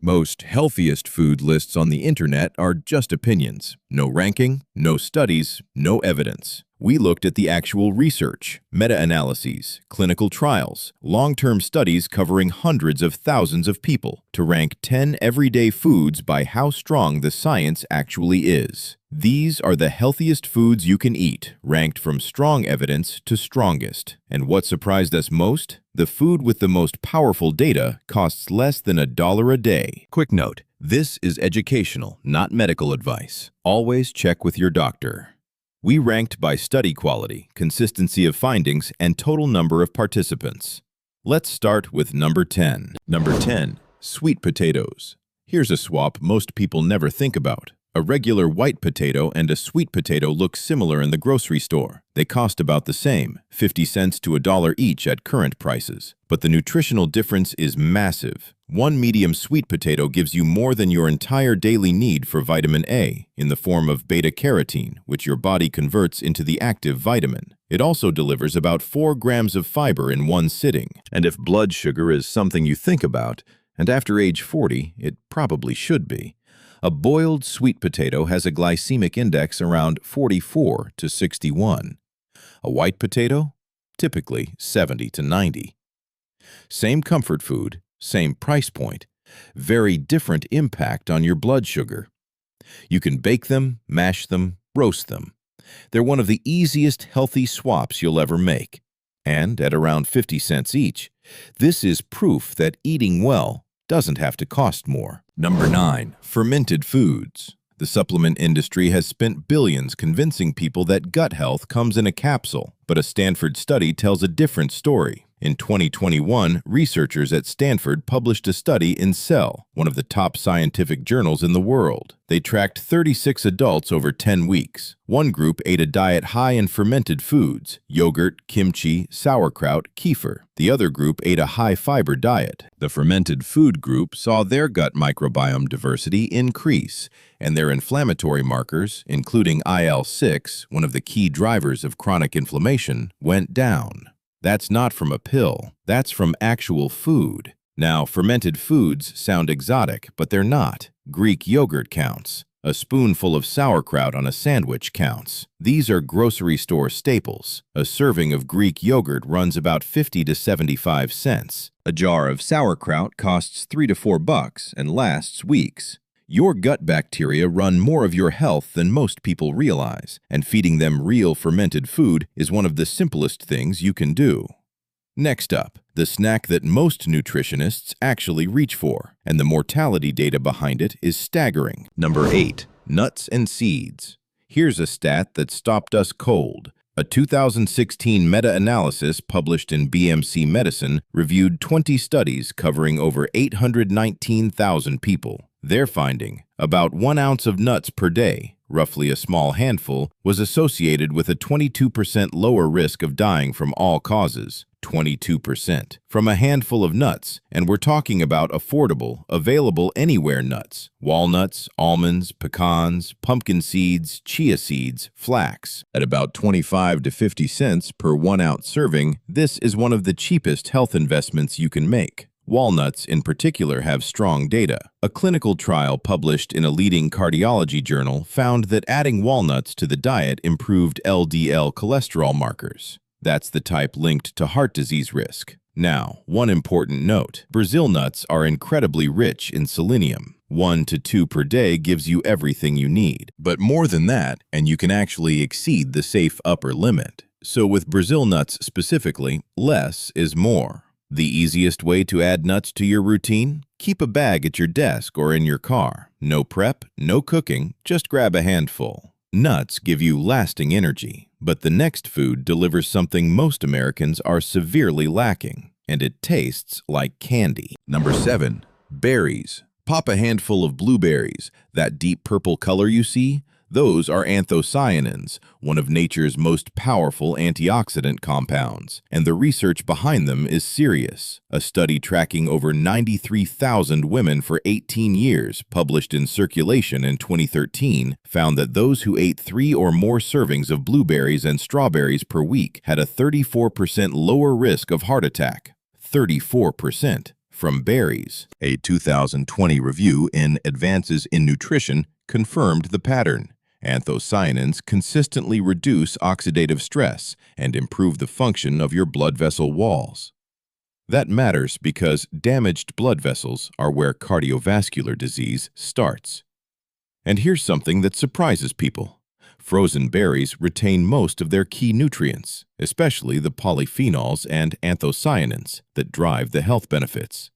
Most healthiest food lists on the internet are just opinions. No ranking, no studies, no evidence. We looked at the actual research, meta-analyses, clinical trials, long-term studies covering hundreds of thousands of people to rank 10 everyday foods by how strong the science actually is. These are the healthiest foods you can eat, ranked from strong evidence to strongest. And what surprised us most? The food with the most powerful data costs less than $1 a day. Quick note, this is educational, not medical advice. Always check with your doctor. We ranked by study quality, consistency of findings, and total number of participants. Let's start with number 10. Number 10, sweet potatoes. Here's a swap most people never think about. A regular white potato and a sweet potato look similar in the grocery store. They cost about the same, 50 cents to $1 each at current prices. But the nutritional difference is massive. One medium sweet potato gives you more than your entire daily need for vitamin A in the form of beta-carotene, which your body converts into the active vitamin. It also delivers about 4 grams of fiber in one sitting. And if blood sugar is something you think about, and after age 40, it probably should be, a boiled sweet potato has a glycemic index around 44 to 61. A white potato? Typically 70 to 90. Same comfort food, same price point, very different impact on your blood sugar. You can bake them, mash them, roast them. They're one of the easiest healthy swaps you'll ever make. And at around 50 cents each, this is proof that eating well doesn't have to cost more. Number 9, fermented foods. The supplement industry has spent billions convincing people that gut health comes in a capsule, but a Stanford study tells a different story. In 2021, researchers at Stanford published a study in Cell, one of the top scientific journals in the world. They tracked 36 adults over 10 weeks. One group ate a diet high in fermented foods, yogurt, kimchi, sauerkraut, kefir. The other group ate a high-fiber diet. The fermented food group saw their gut microbiome diversity increase, and their inflammatory markers, including IL-6, one of the key drivers of chronic inflammation, went down. That's not from a pill. That's from actual food. Now, fermented foods sound exotic, but they're not. Greek yogurt counts. A spoonful of sauerkraut on a sandwich counts. These are grocery store staples. A serving of Greek yogurt runs about 50 to 75 cents. A jar of sauerkraut costs $3 to $4 and lasts weeks. Your gut bacteria run more of your health than most people realize, and feeding them real fermented food is one of the simplest things you can do. Next up, the snack that most nutritionists actually reach for, and the mortality data behind it is staggering. Number 8, nuts and seeds. Here's a stat that stopped us cold. A 2016 meta-analysis published in BMC Medicine reviewed 20 studies covering over 819,000 people. Their finding, about 1 ounce of nuts per day, roughly a small handful, was associated with a 22% lower risk of dying from all causes. 22% from a handful of nuts, and we're talking about affordable, available anywhere nuts. Walnuts, almonds, pecans, pumpkin seeds, chia seeds, flax. At about 25 to 50 cents per 1 ounce serving, this is one of the cheapest health investments you can make. Walnuts, in particular, have strong data. A clinical trial published in a leading cardiology journal found that adding walnuts to the diet improved LDL cholesterol markers. That's the type linked to heart disease risk. Now, one important note. Brazil nuts are incredibly rich in selenium. 1 to 2 per day gives you everything you need. But more than that, and you can actually exceed the safe upper limit. So with Brazil nuts specifically, less is more. The easiest way to add nuts to your routine? Keep a bag at your desk or in your car. No prep, no cooking, just grab a handful. Nuts give you lasting energy, but the next food delivers something most Americans are severely lacking, and it tastes like candy. Number 7, berries. Pop a handful of blueberries. That deep purple color you see? Those are anthocyanins, one of nature's most powerful antioxidant compounds, and the research behind them is serious. A study tracking over 93,000 women for 18 years, published in Circulation in 2013, found that those who ate 3 or more servings of blueberries and strawberries per week had a 34% lower risk of heart attack. 34%. from berries. A 2020 review in Advances in Nutrition confirmed the pattern. Anthocyanins consistently reduce oxidative stress and improve the function of your blood vessel walls. That matters because damaged blood vessels are where cardiovascular disease starts. And here's something that surprises people. Frozen berries retain most of their key nutrients, especially the polyphenols and anthocyanins that drive the health benefits.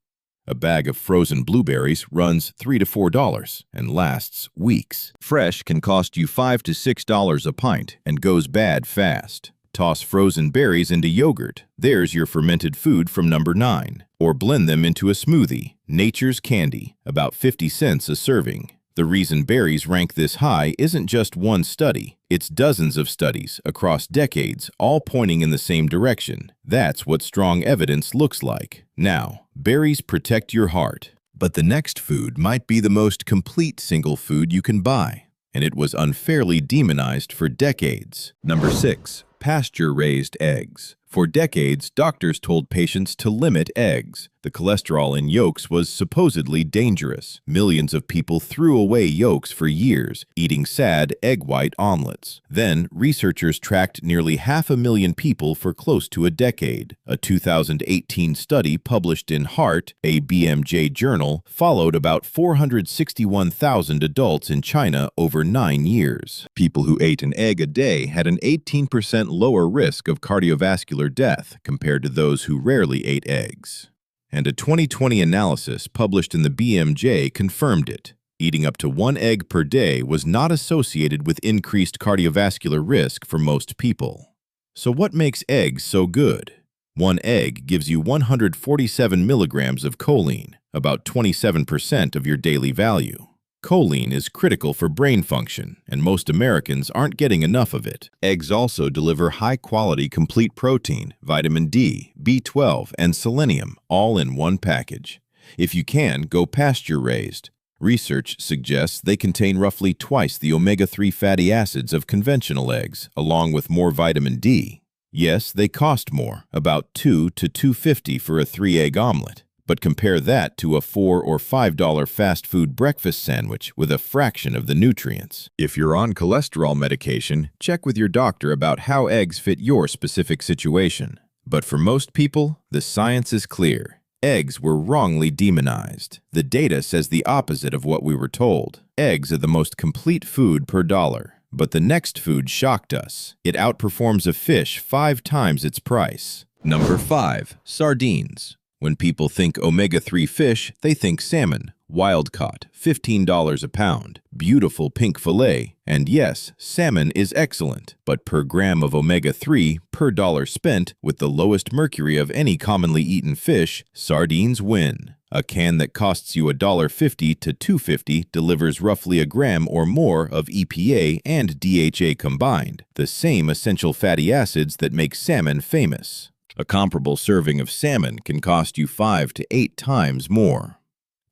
A bag of frozen blueberries runs $3 to $4 and lasts weeks. Fresh can cost you $5 to $6 a pint and goes bad fast. Toss frozen berries into yogurt. There's your fermented food from number 9. Or blend them into a smoothie. Nature's candy, about 50 cents a serving. The reason berries rank this high isn't just one study. It's dozens of studies across decades, all pointing in the same direction. That's what strong evidence looks like. Now, berries protect your heart. But the next food might be the most complete single food you can buy, and it was unfairly demonized for decades. Number 6. Pasture-raised eggs. For decades, doctors told patients to limit eggs. The cholesterol in yolks was supposedly dangerous. Millions of people threw away yolks for years, eating sad egg white omelets. Then, researchers tracked nearly 500,000 people for close to a decade. A 2018 study published in Heart, a BMJ journal, followed about 461,000 adults in China over 9 years. People who ate an egg a day had an 18% lower risk of cardiovascular death compared to those who rarely ate eggs. And a 2020 analysis published in the BMJ confirmed it. Eating up to 1 egg per day was not associated with increased cardiovascular risk for most people. So what makes eggs so good? 1 egg gives you 147 milligrams of choline, about 27% of your daily value. Choline is critical for brain function, and most Americans aren't getting enough of it. Eggs also deliver high-quality complete protein, vitamin D, B12, and selenium, all in one package. If you can, go pasture-raised. Research suggests they contain roughly twice the omega-3 fatty acids of conventional eggs, along with more vitamin D. Yes, they cost more, about $2 to $2.50 for a 3-egg omelet. But compare that to a $4 or $5 fast food breakfast sandwich with a fraction of the nutrients. If you're on cholesterol medication, check with your doctor about how eggs fit your specific situation. But for most people, the science is clear. Eggs were wrongly demonized. The data says the opposite of what we were told. Eggs are the most complete food per dollar. But the next food shocked us. It outperforms a fish 5 times its price. Number 5. Sardines. When people think omega-3 fish, they think salmon, wild-caught, $15 a pound, beautiful pink fillet, and yes, salmon is excellent, but per gram of omega-3 per dollar spent, with the lowest mercury of any commonly eaten fish, sardines win. A can that costs you $1.50 to $2.50 delivers roughly a gram or more of EPA and DHA combined, the same essential fatty acids that make salmon famous. A comparable serving of salmon can cost you 5 to 8 times more.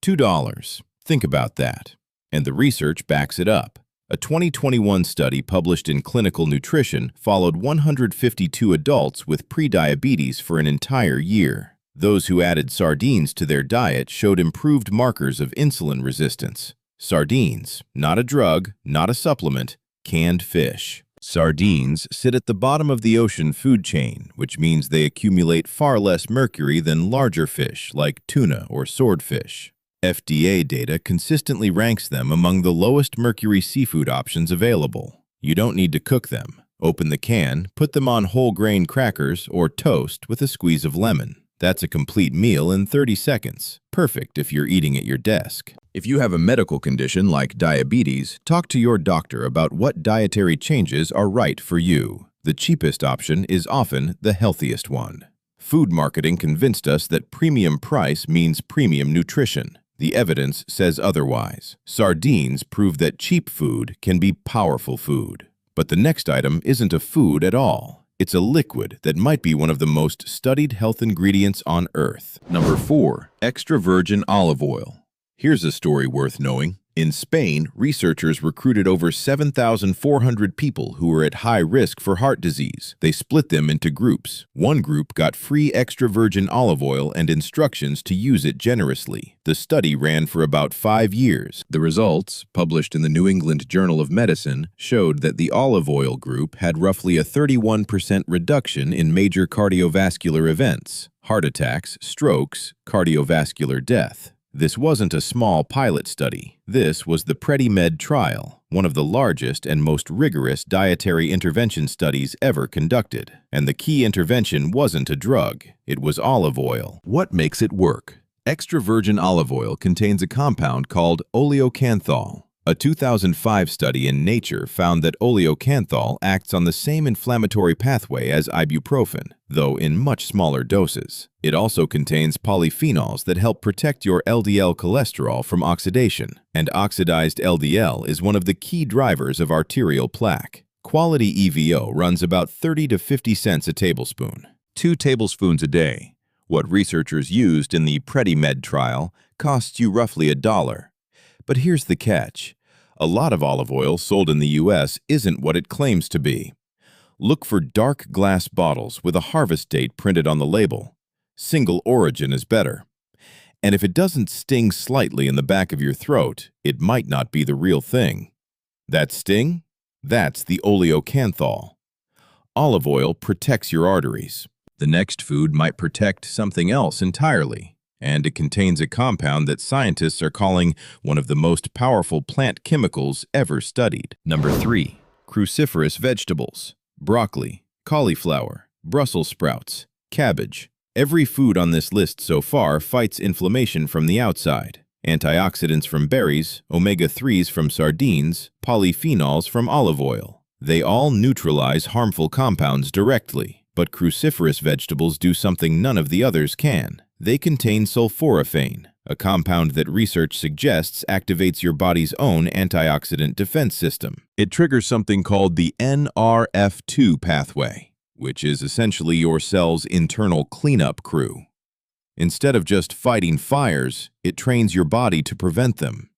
$2. Think about that. And the research backs it up. A 2021 study published in Clinical Nutrition followed 152 adults with prediabetes for an entire year. Those who added sardines to their diet showed improved markers of insulin resistance. Sardines, not a drug, not a supplement, canned fish. Sardines sit at the bottom of the ocean food chain, which means they accumulate far less mercury than larger fish like tuna or swordfish. FDA data consistently ranks them among the lowest mercury seafood options available. You don't need to cook them. Open the can, put them on whole grain crackers or toast with a squeeze of lemon. That's a complete meal in 30 seconds. Perfect if you're eating at your desk. If you have a medical condition like diabetes, talk to your doctor about what dietary changes are right for you. The cheapest option is often the healthiest one. Food marketing convinced us that premium price means premium nutrition. The evidence says otherwise. Sardines prove that cheap food can be powerful food. But the next item isn't a food at all. It's a liquid that might be one of the most studied health ingredients on Earth. Number 4. Extra virgin olive oil. Here's a story worth knowing. In Spain, researchers recruited over 7,400 people who were at high risk for heart disease. They split them into groups. One group got free extra virgin olive oil and instructions to use it generously. The study ran for about 5 years. The results, published in the New England Journal of Medicine, showed that the olive oil group had roughly a 31% reduction in major cardiovascular events: heart attacks, strokes, cardiovascular death. This wasn't a small pilot study. This was the PREDIMED trial, one of the largest and most rigorous dietary intervention studies ever conducted. And the key intervention wasn't a drug, it was olive oil. What makes it work? Extra virgin olive oil contains a compound called oleocanthal. A 2005 study in Nature found that oleocanthal acts on the same inflammatory pathway as ibuprofen, though in much smaller doses. It also contains polyphenols that help protect your LDL cholesterol from oxidation, and oxidized LDL is one of the key drivers of arterial plaque. Quality EVO runs about 30 to 50 cents a tablespoon. 2 tablespoons a day. What researchers used in the PREDIMED trial costs you roughly $1. But here's the catch. A lot of olive oil sold in the U.S. isn't what it claims to be. Look for dark glass bottles with a harvest date printed on the label. Single origin is better. And if it doesn't sting slightly in the back of your throat, it might not be the real thing. That sting? That's the oleocanthal. Olive oil protects your arteries. The next food might protect something else entirely. And it contains a compound that scientists are calling one of the most powerful plant chemicals ever studied. Number 3. Cruciferous vegetables. Broccoli, cauliflower, Brussels sprouts, cabbage. Every food on this list so far fights inflammation from the outside. Antioxidants from berries, omega-3s from sardines, polyphenols from olive oil. They all neutralize harmful compounds directly. But cruciferous vegetables do something none of the others can. They contain sulforaphane, a compound that research suggests activates your body's own antioxidant defense system. It triggers something called the Nrf2 pathway, which is essentially your cell's internal cleanup crew. Instead of just fighting fires, it trains your body to prevent them.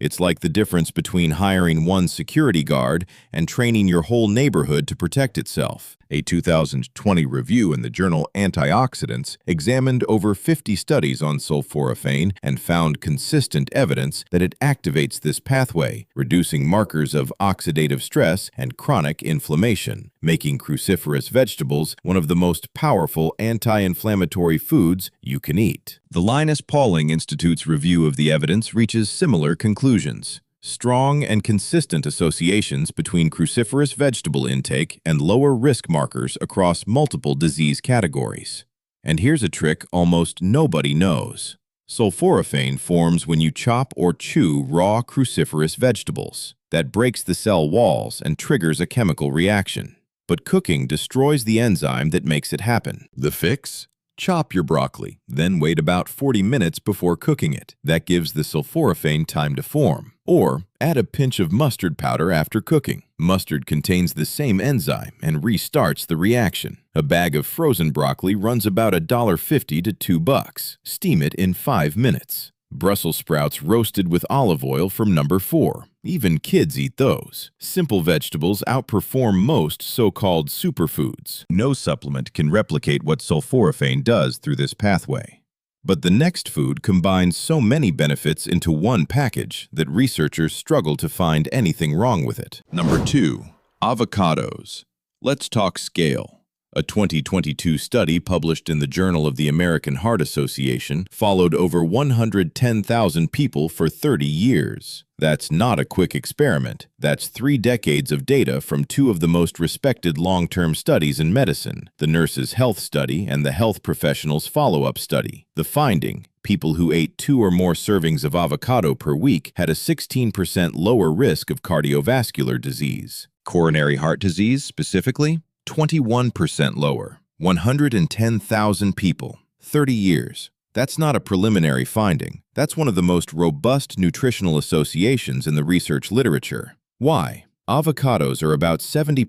It's like the difference between hiring one security guard and training your whole neighborhood to protect itself. A 2020 review in the journal Antioxidants examined over 50 studies on sulforaphane and found consistent evidence that it activates this pathway, reducing markers of oxidative stress and chronic inflammation, making cruciferous vegetables one of the most powerful anti-inflammatory foods you can eat. The Linus Pauling Institute's review of the evidence reaches similar conclusions. Strong and consistent associations between cruciferous vegetable intake and lower risk markers across multiple disease categories. And here's a trick almost nobody knows. Sulforaphane forms when you chop or chew raw cruciferous vegetables. That breaks the cell walls and triggers a chemical reaction. But cooking destroys the enzyme that makes it happen. The fix? Chop your broccoli, then wait about 40 minutes before cooking it. That gives the sulforaphane time to form. Or add a pinch of mustard powder after cooking. Mustard contains the same enzyme and restarts the reaction. A bag of frozen broccoli runs about $1.50 to $2. Steam it in 5 minutes. Brussels sprouts roasted with olive oil from number 4. Even kids eat those. Simple vegetables outperform most so-called superfoods. No supplement can replicate what sulforaphane does through this pathway. But the next food combines so many benefits into one package that researchers struggle to find anything wrong with it. Number 2. Avocados. Let's talk scale. A 2022 study published in the Journal of the American Heart Association followed over 110,000 people for 30 years. That's not a quick experiment. That's 3 decades of data from 2 of the most respected long-term studies in medicine, the Nurses' Health Study and the Health Professionals' Follow-Up Study. The finding: people who ate 2 or more servings of avocado per week had a 16% lower risk of cardiovascular disease. Coronary heart disease, specifically, 21% lower. 110,000 people, 30 years. That's not a preliminary finding. That's one of the most robust nutritional associations in the research literature. Why? Avocados are about 70%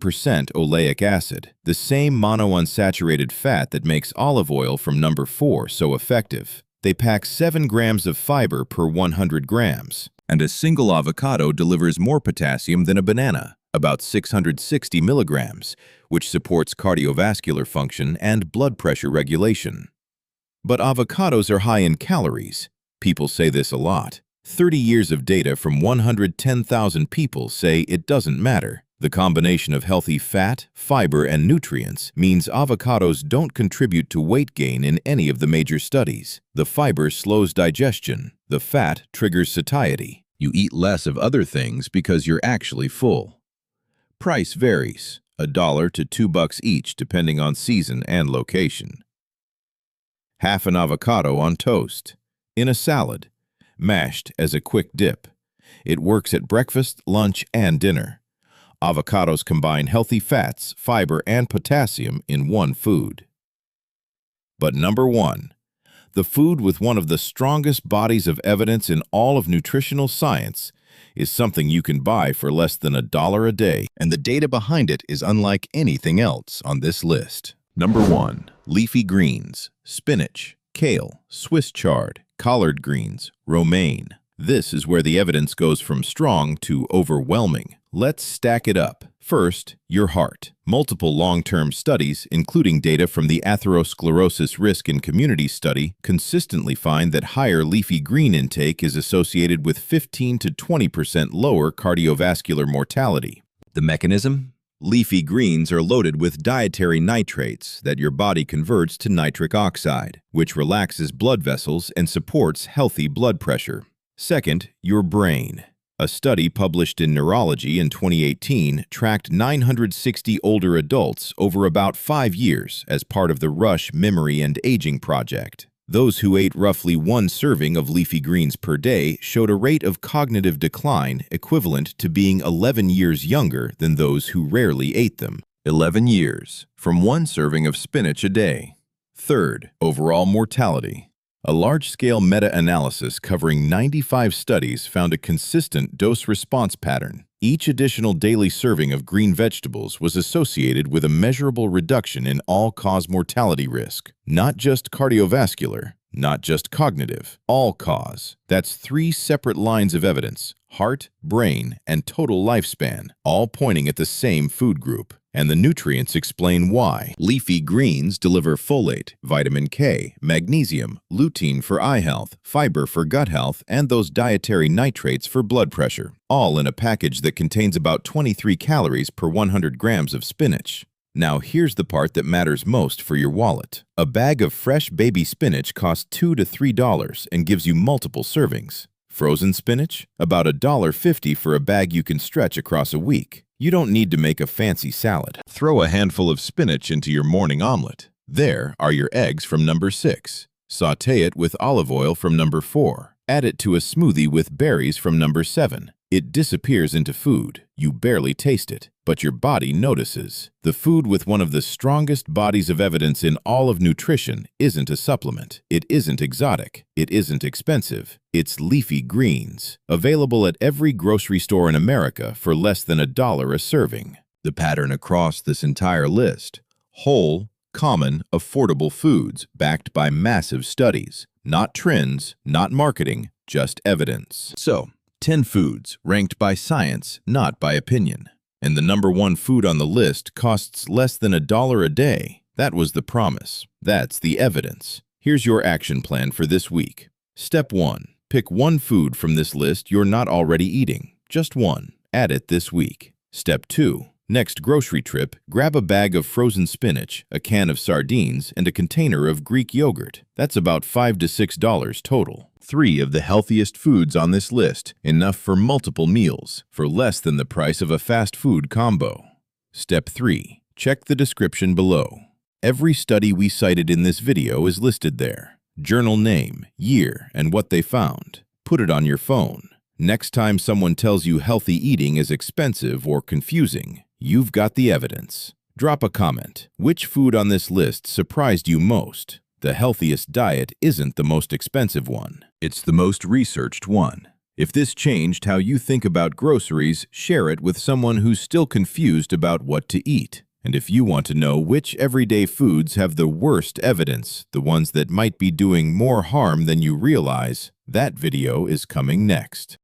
oleic acid, the same monounsaturated fat that makes olive oil from number 4 so effective. They pack 7 grams of fiber per 100 grams. And a single avocado delivers more potassium than a banana, about 660 milligrams, which supports cardiovascular function and blood pressure regulation. But avocados are high in calories. People say this a lot. 30 years of data from 110,000 people say it doesn't matter. The combination of healthy fat, fiber, and nutrients means avocados don't contribute to weight gain in any of the major studies. The fiber slows digestion. The fat triggers satiety. You eat less of other things because you're actually full. Price varies, $1 to $2 each depending on season and location. Half an avocado on toast, in a salad, mashed as a quick dip. It works at breakfast, lunch, and dinner. Avocados combine healthy fats, fiber, and potassium in one food. But number 1, the food with one of the strongest bodies of evidence in all of nutritional science is something you can buy for less than $1 a day, and the data behind it is unlike anything else on this list. Number 1. Leafy greens, spinach, kale, Swiss chard, collard greens, romaine. This is where the evidence goes from strong to overwhelming. Let's stack it up. First, your heart. Multiple long-term studies, including data from the Atherosclerosis Risk in Community study, consistently find that higher leafy green intake is associated with 15 to 20% lower cardiovascular mortality. The mechanism? Leafy greens are loaded with dietary nitrates that your body converts to nitric oxide, which relaxes blood vessels and supports healthy blood pressure. Second, your brain. A study published in Neurology in 2018 tracked 960 older adults over about 5 years as part of the Rush Memory and Aging Project. Those who ate roughly 1 serving of leafy greens per day showed a rate of cognitive decline equivalent to being 11 years younger than those who rarely ate them. 11 years from 1 serving of spinach a day. Third, overall mortality. A large-scale meta-analysis covering 95 studies found a consistent dose-response pattern. Each additional daily serving of green vegetables was associated with a measurable reduction in all-cause mortality risk. Not just cardiovascular, not just cognitive, all-cause. That's 3 separate lines of evidence: heart, brain, and total lifespan, all pointing at the same food group. And the nutrients explain why. Leafy greens deliver folate, vitamin K, magnesium, lutein for eye health, fiber for gut health, and those dietary nitrates for blood pressure, all in a package that contains about 23 calories per 100 grams of spinach. Now here's the part that matters most for your wallet. A bag of fresh baby spinach costs $2 to $3 and gives you multiple servings. Frozen spinach? About $1.50 for a bag you can stretch across a week. You don't need to make a fancy salad. Throw a handful of spinach into your morning omelet. There are your eggs from number 6. Sauté it with olive oil from number 4. Add it to a smoothie with berries from number 7. It disappears into food. You barely taste it, but your body notices. The food with one of the strongest bodies of evidence in all of nutrition isn't a supplement. It isn't exotic. It isn't expensive. It's leafy greens, available at every grocery store in America for less than $1 a serving. The pattern across this entire list: whole, common, affordable foods backed by massive studies. Not trends, not marketing, just evidence. So, 10 foods ranked by science, not by opinion. And the number 1 food on the list costs less than $1 a day. That was the promise. That's the evidence. Here's your action plan for this week. Step 1. Pick 1 food from this list you're not already eating. Just 1. Add it this week. Step 2. Next grocery trip, grab a bag of frozen spinach, a can of sardines, and a container of Greek yogurt. That's about $5 to $6 total. 3 of the healthiest foods on this list, enough for multiple meals, for less than the price of a fast food combo. Step 3. Check the description below. Every study we cited in this video is listed there. Journal name, year, and what they found. Put it on your phone. Next time someone tells you healthy eating is expensive or confusing, you've got the evidence. Drop a comment. Which food on this list surprised you most? The healthiest diet isn't the most expensive one. It's the most researched one. If this changed how you think about groceries, share it with someone who's still confused about what to eat. And if you want to know which everyday foods have the worst evidence, the ones that might be doing more harm than you realize, that video is coming next.